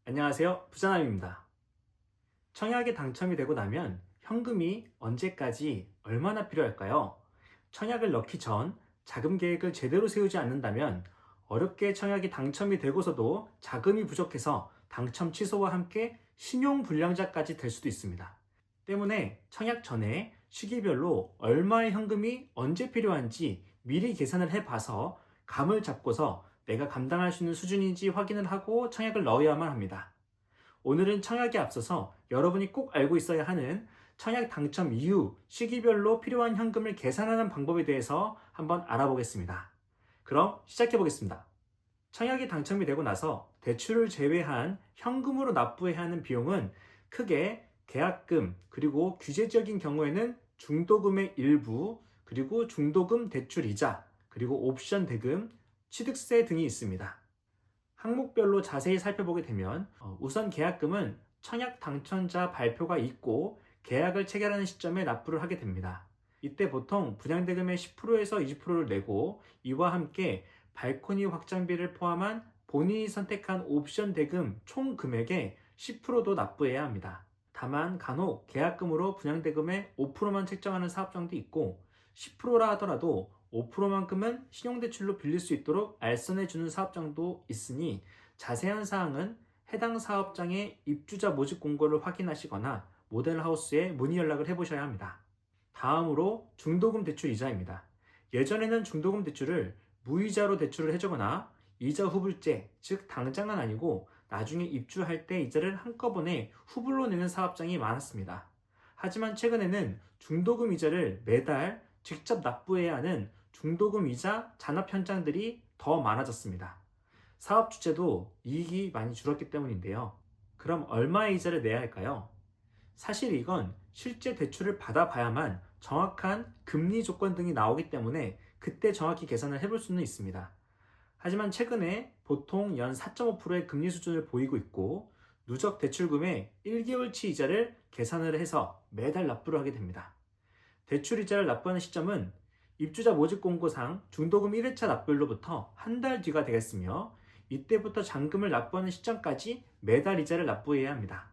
안녕하세요. 부자남입니다. 청약에 당첨이 되고 나면 현금이 언제까지 얼마나 필요할까요? 청약을 넣기 전 자금 계획을 제대로 세우지 않는다면 어렵게 청약이 당첨이 되고서도 자금이 부족해서 당첨 취소와 함께 신용불량자까지 될 수도 있습니다. 때문에 청약 전에 시기별로 얼마의 현금이 언제 필요한지 미리 계산을 해봐서 감을 잡고서 내가 감당할 수 있는 수준인지 확인을 하고 청약을 넣어야만 합니다. 오늘은 청약에 앞서서 여러분이 꼭 알고 있어야 하는 청약 당첨 이후 시기별로 필요한 현금을 계산하는 방법에 대해서 한번 알아보겠습니다. 그럼 시작해 보겠습니다. 청약이 당첨이 되고 나서 대출을 제외한 현금으로 납부해야 하는 비용은 크게 계약금, 그리고 규제적인 경우에는 중도금의 일부, 그리고 중도금 대출 이자, 그리고 옵션 대금, 취득세 등이 있습니다. 항목별로 자세히 살펴보게 되면 우선 계약금은 청약 당첨자 발표가 있고 계약을 체결하는 시점에 납부를 하게 됩니다. 이때 보통 분양대금의 10%에서 20%를 내고 이와 함께 발코니 확장비를 포함한 본인이 선택한 옵션 대금 총 금액의 10%도 납부해야 합니다. 다만 간혹 계약금으로 분양대금의 5%만 책정하는 사업장도 있고 10%라 하더라도 5%만큼은 신용대출로 빌릴 수 있도록 알선해주는 사업장도 있으니 자세한 사항은 해당 사업장의 입주자 모집 공고를 확인하시거나 모델하우스에 문의 연락을 해보셔야 합니다. 다음으로 중도금 대출 이자입니다. 예전에는 중도금 대출을 무이자로 대출을 해주거나 이자 후불제, 즉 당장은 아니고 나중에 입주할 때 이자를 한꺼번에 후불로 내는 사업장이 많았습니다. 하지만 최근에는 중도금 이자를 매달 직접 납부해야 하는 중도금 이자 잔압 현장들이 더 많아졌습니다. 사업 주체도 이익이 많이 줄었기 때문인데요. 그럼 얼마의 이자를 내야 할까요? 사실 이건 실제 대출을 받아봐야만 정확한 금리 조건 등이 나오기 때문에 그때 정확히 계산을 해볼 수는 있습니다. 하지만 최근에 보통 연 4.5%의 금리 수준을 보이고 있고 누적 대출금의 1개월치 이자를 계산을 해서 매달 납부를 하게 됩니다. 대출 이자를 납부하는 시점은 입주자 모집 공고상 중도금 1회차 납부일로부터 한 달 뒤가 되겠으며 이때부터 잔금을 납부하는 시점까지 매달 이자를 납부해야 합니다.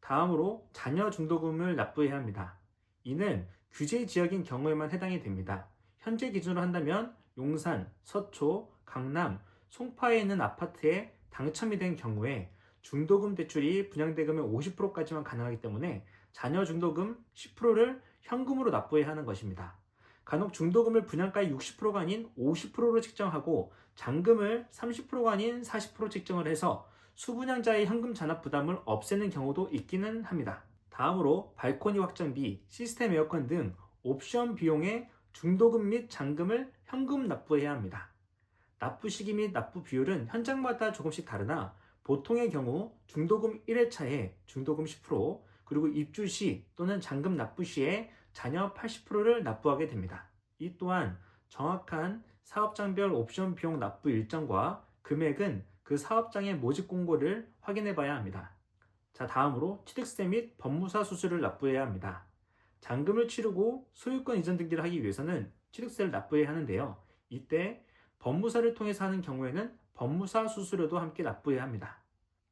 다음으로 자녀 중도금을 납부해야 합니다. 이는 규제 지역인 경우에만 해당이 됩니다. 현재 기준으로 한다면 용산, 서초, 강남, 송파에 있는 아파트에 당첨이 된 경우에 중도금 대출이 분양대금의 50%까지만 가능하기 때문에 자녀 중도금 10%를 현금으로 납부해야 하는 것입니다. 간혹 중도금을 분양가의 60%가 아닌 50%로 책정하고 잔금을 30%가 아닌 40% 책정을 해서 수분양자의 현금 잔압 부담을 없애는 경우도 있기는 합니다. 다음으로 발코니 확장비, 시스템 에어컨 등 옵션 비용의 중도금 및 잔금을 현금 납부해야 합니다. 납부 시기 및 납부 비율은 현장마다 조금씩 다르나 보통의 경우 중도금 1회차에 중도금 10%, 그리고 입주 시 또는 잔금 납부 시에 잔여 80%를 납부하게 됩니다. 이 또한 정확한 사업장별 옵션 비용 납부 일정과 금액은 그 사업장의 모집 공고를 확인해 봐야 합니다. 자, 다음으로 취득세 및 법무사 수수료를 납부해야 합니다. 잔금을 치르고 소유권 이전 등기를 하기 위해서는 취득세를 납부해야 하는데요. 이때 법무사를 통해서 하는 경우에는 법무사 수수료도 함께 납부해야 합니다.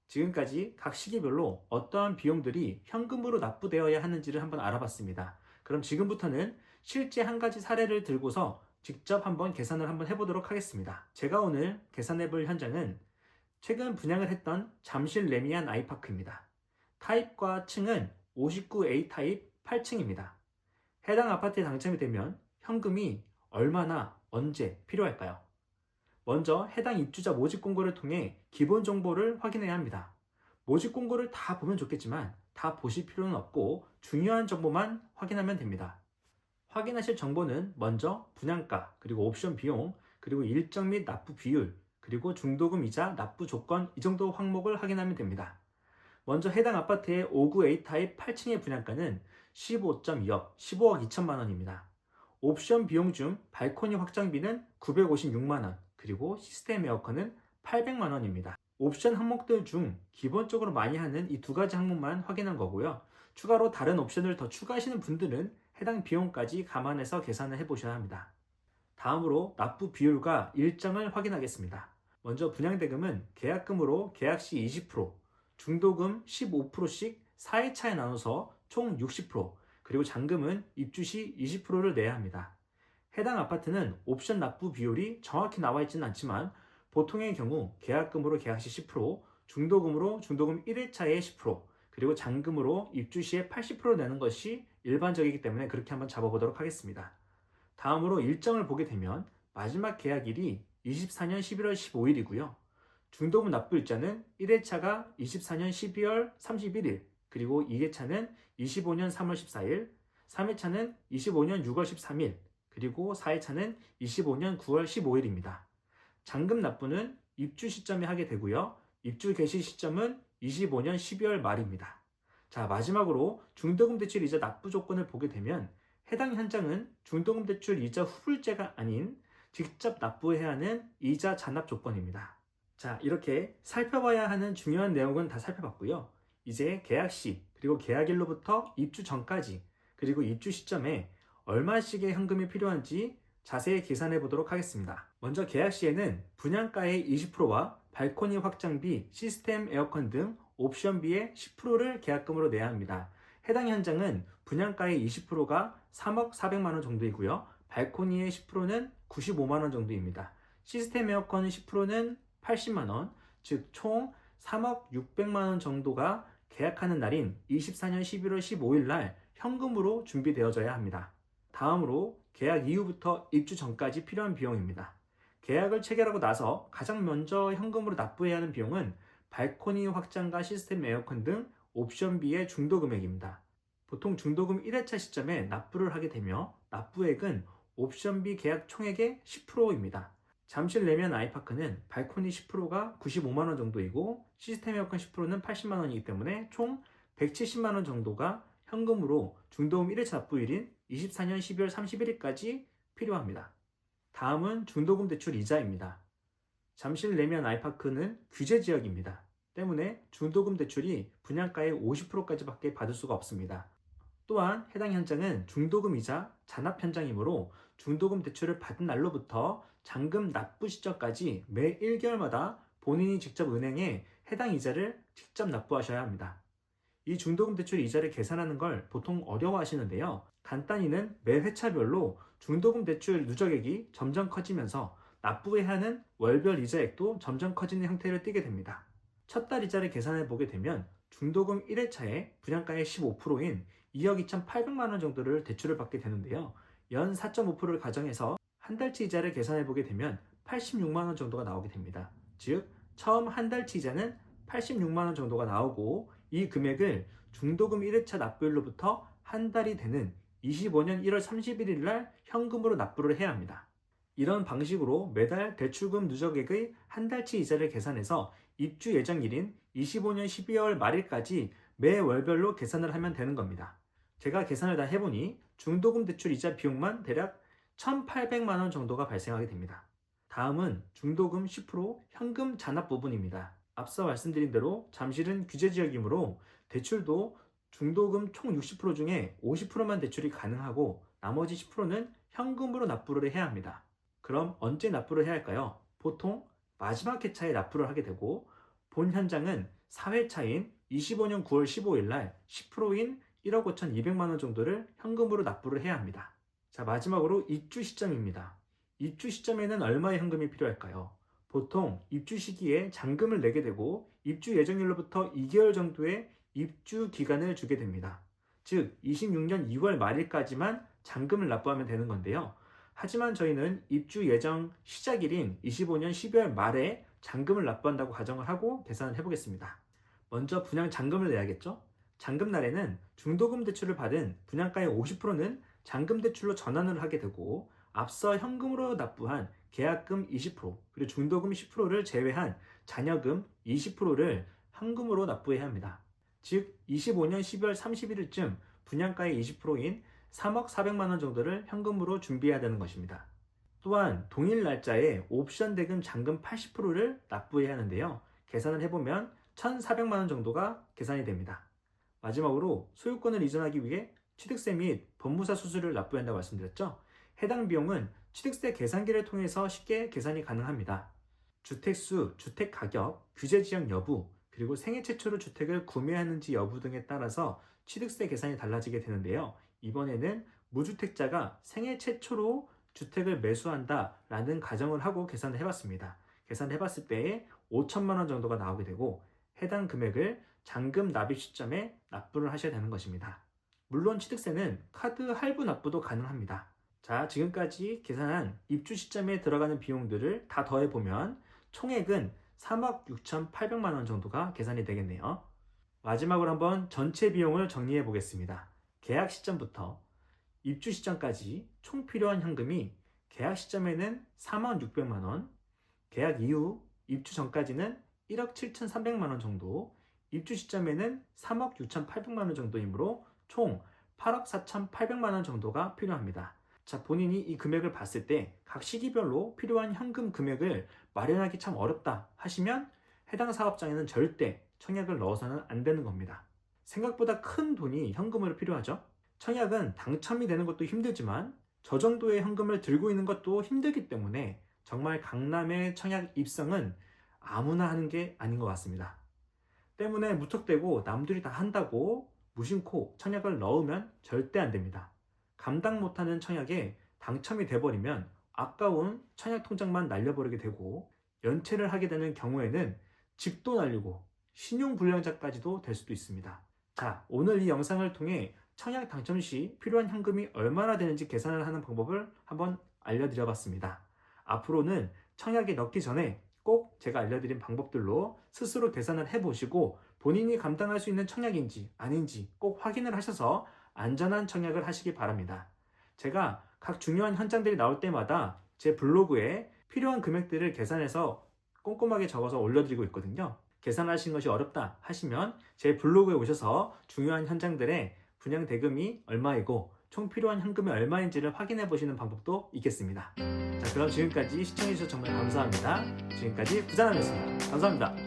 지금까지 각 시기별로 어떠한 비용들이 현금으로 납부되어야 하는지를 한번 알아봤습니다. 그럼 지금부터는 실제 한 가지 사례를 들고서 직접 한번 계산을 한번 해보도록 하겠습니다. 제가 오늘 계산해 볼 현장은 최근 분양을 했던 잠실 레미안 아이파크입니다. 타입과 층은 59A 타입 8층입니다. 해당 아파트에 당첨이 되면 현금이 얼마나 언제 필요할까요? 먼저 해당 입주자 모집 공고를 통해 기본 정보를 확인해야 합니다. 모집 공고를 다 보면 좋겠지만 다 보실 필요는 없고 중요한 정보만 확인하면 됩니다. 확인하실 정보는 먼저 분양가, 그리고 옵션 비용, 그리고 일정 및 납부 비율, 그리고 중도금 이자 납부 조건 이 정도 항목을 확인하면 됩니다. 먼저 해당 아파트의 59A 타입 8층의 분양가는 15.2억, 15억 2천만 원입니다. 옵션 비용 중 발코니 확장비는 956만 원, 그리고 시스템 에어컨은 800만 원입니다. 옵션 항목들 중 기본적으로 많이 하는 이 두 가지 항목만 확인한 거고요. 추가로 다른 옵션을 더 추가하시는 분들은 해당 비용까지 감안해서 계산을 해보셔야 합니다. 다음으로 납부 비율과 일정을 확인하겠습니다. 먼저 분양대금은 계약금으로 계약 시 20%, 중도금 15%씩 4회차에 나눠서 총 60%, 그리고 잔금은 입주 시 20%를 내야 합니다. 해당 아파트는 옵션 납부 비율이 정확히 나와 있지는 않지만 보통의 경우 계약금으로 계약 시 10%, 중도금으로 중도금 1회차에 10%, 그리고 잔금으로 입주 시에 80% 내는 것이 일반적이기 때문에 그렇게 한번 잡아보도록 하겠습니다. 다음으로 일정을 보게 되면 마지막 계약일이 24년 11월 15일이고요. 중도금 납부 일자는 1회차가 24년 12월 31일, 그리고 2회차는 25년 3월 14일, 3회차는 25년 6월 13일, 그리고 4회차는 25년 9월 15일입니다. 잔금 납부는 입주 시점에 하게 되고요. 입주 개시 시점은 25년 12월 말입니다. 자, 마지막으로 중도금 대출 이자 납부 조건을 보게 되면 해당 현장은 중도금 대출 이자 후불제가 아닌 직접 납부해야 하는 이자 잔납 조건입니다. 자, 이렇게 살펴봐야 하는 중요한 내용은 다 살펴봤고요. 이제 계약 시, 그리고 계약일로부터 입주 전까지, 그리고 입주 시점에 얼마씩의 현금이 필요한지 자세히 계산해 보도록 하겠습니다. 먼저 계약 시에는 분양가의 20%와 발코니 확장비, 시스템 에어컨 등 옵션비의 10%를 계약금으로 내야 합니다. 해당 현장은 분양가의 20%가 3억 400만 원 정도이고요. 발코니의 10%는 95만 원 정도입니다. 시스템 에어컨 10%는 80만 원, 즉 총 3억 600만 원 정도가 계약하는 날인 24년 11월 15일 날 현금으로 준비되어져야 합니다. 다음으로 계약 이후부터 입주 전까지 필요한 비용입니다. 계약을 체결하고 나서 가장 먼저 현금으로 납부해야 하는 비용은 발코니 확장과 시스템 에어컨 등 옵션비의 중도금액입니다. 보통 중도금 1회차 시점에 납부를 하게 되며 납부액은 옵션비 계약 총액의 10%입니다. 잠실 레미안 아이파크는 발코니 10%가 95만 원 정도이고 시스템 에어컨 10%는 80만 원이기 때문에 총 170만 원 정도가 현금으로 중도금 1회차 납부일인 24년 12월 31일까지 필요합니다. 다음은 중도금 대출 이자입니다. 잠실 레미안 아이파크는 규제 지역입니다. 때문에 중도금 대출이 분양가의 50%까지밖에 받을 수가 없습니다. 또한 해당 현장은 중도금 이자 잔납 현장이므로 중도금 대출을 받은 날로부터 잔금 납부 시점까지 매 1개월마다 본인이 직접 은행에 해당 이자를 직접 납부하셔야 합니다. 이 중도금 대출 이자를 계산하는 걸 보통 어려워하시는데요. 간단히는 매 회차별로 중도금 대출 누적액이 점점 커지면서 납부해야 하는 월별 이자액도 점점 커지는 형태를 띠게 됩니다. 첫 달 이자를 계산해 보게 되면 중도금 1회차에 분양가의 15%인 2억 2,800만 원 정도를 대출을 받게 되는데요. 연 4.5%를 가정해서 한 달치 이자를 계산해 보게 되면 86만 원 정도가 나오게 됩니다. 즉, 처음 한 달치 이자는 86만 원 정도가 나오고 이 금액을 중도금 1회차 납부일로부터 한 달이 되는 25년 1월 31일 날 현금으로 납부를 해야 합니다. 이런 방식으로 매달 대출금 누적액의 한 달치 이자를 계산해서 입주 예정일인 25년 12월 말일까지 매 월별로 계산을 하면 되는 겁니다. 제가 계산을 다 해보니 중도금 대출 이자 비용만 대략 1,800만 원 정도가 발생하게 됩니다. 다음은 중도금 10% 현금 잔납 부분입니다. 앞서 말씀드린 대로 잠실은 규제 지역이므로 대출도 중도금 총 60% 중에 50%만 대출이 가능하고 나머지 10%는 현금으로 납부를 해야 합니다. 그럼 언제 납부를 해야 할까요? 보통 마지막 회차에 납부를 하게 되고 본 현장은 4회차인 25년 9월 15일 날 10%인 1억 5,200만 원 정도를 현금으로 납부를 해야 합니다. 자, 마지막으로 입주 시점입니다. 입주 시점에는 얼마의 현금이 필요할까요? 보통 입주 시기에 잔금을 내게 되고 입주 예정일로부터 2개월 정도의 입주 기간을 주게 됩니다. 즉 26년 2월 말일까지만 잔금을 납부하면 되는 건데요. 하지만 저희는 입주 예정 시작일인 25년 12월 말에 잔금을 납부한다고 가정을 하고 계산을 해보겠습니다. 먼저 분양 잔금을 내야겠죠? 잔금 날에는 중도금 대출을 받은 분양가의 50%는 잔금 대출로 전환을 하게 되고 앞서 현금으로 납부한 계약금 20%, 그리고 중도금 10%를 제외한 잔여금 20%를 현금으로 납부해야 합니다. 즉 25년 12월 31일쯤 분양가의 20%인 3억 400만 원 정도를 현금으로 준비해야 되는 것입니다. 또한 동일 날짜에 옵션 대금 잔금 80%를 납부해야 하는데요. 계산을 해보면 1,400만 원 정도가 계산이 됩니다. 마지막으로 소유권을 이전하기 위해 취득세 및 법무사 수수료를 납부해야 한다고 말씀드렸죠. 해당 비용은 취득세 계산기를 통해서 쉽게 계산이 가능합니다. 주택수, 주택가격, 규제지역 여부, 그리고 생애 최초로 주택을 구매하는지 여부 등에 따라서 취득세 계산이 달라지게 되는데요. 이번에는 무주택자가 생애 최초로 주택을 매수한다라는 가정을 하고 계산을 해봤습니다. 계산을 해봤을 때 5천만 원 정도가 나오게 되고 해당 금액을 잔금 납입 시점에 납부를 하셔야 되는 것입니다. 물론 취득세는 카드 할부 납부도 가능합니다. 자, 지금까지 계산한 입주 시점에 들어가는 비용들을 다 더해보면 총액은 3억 6,800만 원 정도가 계산이 되겠네요. 마지막으로 한번 전체 비용을 정리해 보겠습니다. 계약 시점부터 입주 시점까지 총 필요한 현금이 계약 시점에는 4만 600만 원, 계약 이후 입주 전까지는 1억 7,300만 원 정도, 입주 시점에는 3억 6,800만 원 정도이므로 총 8억 4,800만 원 정도가 필요합니다. 자, 본인이 이 금액을 봤을 때 각 시기별로 필요한 현금 금액을 마련하기 참 어렵다 하시면 해당 사업장에는 절대 청약을 넣어서는 안 되는 겁니다. 생각보다 큰 돈이 현금으로 필요하죠. 청약은 당첨이 되는 것도 힘들지만 저 정도의 현금을 들고 있는 것도 힘들기 때문에 정말 강남의 청약 입성은 아무나 하는 게 아닌 것 같습니다. 때문에 무턱대고 남들이 다 한다고 무심코 청약을 넣으면 절대 안 됩니다. 감당 못하는 청약에 당첨이 돼버리면 아까운 청약 통장만 날려버리게 되고 연체를 하게 되는 경우에는 집도 날리고 신용불량자까지도 될 수도 있습니다. 자, 오늘 이 영상을 통해 청약 당첨 시 필요한 현금이 얼마나 되는지 계산을 하는 방법을 한번 알려드려봤습니다. 앞으로는 청약에 넣기 전에 꼭 제가 알려드린 방법들로 스스로 계산을 해보시고 본인이 감당할 수 있는 청약인지 아닌지 꼭 확인을 하셔서 안전한 청약을 하시기 바랍니다. 제가 각 중요한 현장들이 나올 때마다 제 블로그에 필요한 금액들을 계산해서 꼼꼼하게 적어서 올려드리고 있거든요. 계산하시는 것이 어렵다 하시면 제 블로그에 오셔서 중요한 현장들의 분양 대금이 얼마이고 총 필요한 현금이 얼마인지를 확인해 보시는 방법도 있겠습니다. 자, 그럼 지금까지 시청해주셔서 정말 감사합니다. 지금까지 부자남이었습니다. 감사합니다.